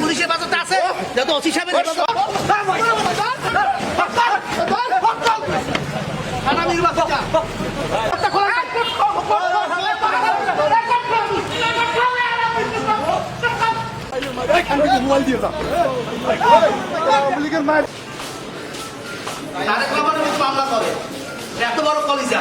পুলিশের বাজারটা আছে যত ওসি সাহেবের মোবাইল দিয়ে মামলা করে এত বড় কলিজা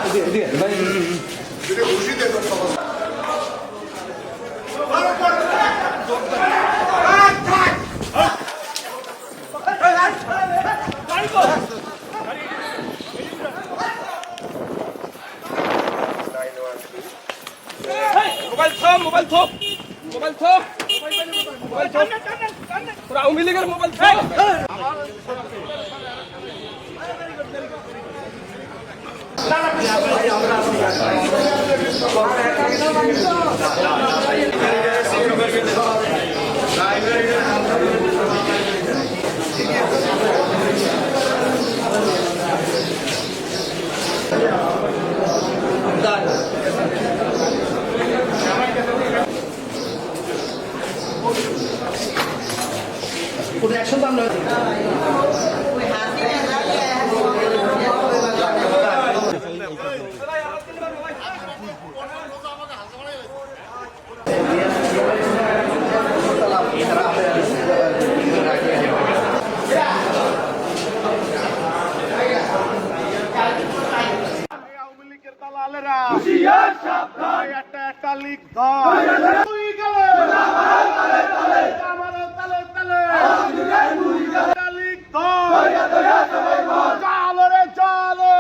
মোবাইল থো আওয়ামী লীগের মোবাইল থো কোনো অ্যাকশন পান নয় একটা লিখ চালো রে চালো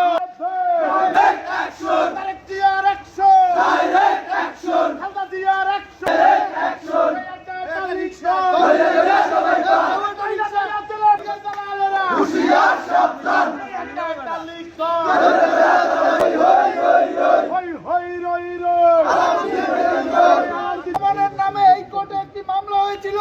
নামে এই কোর্টে একটি মামলা হয়েছিল।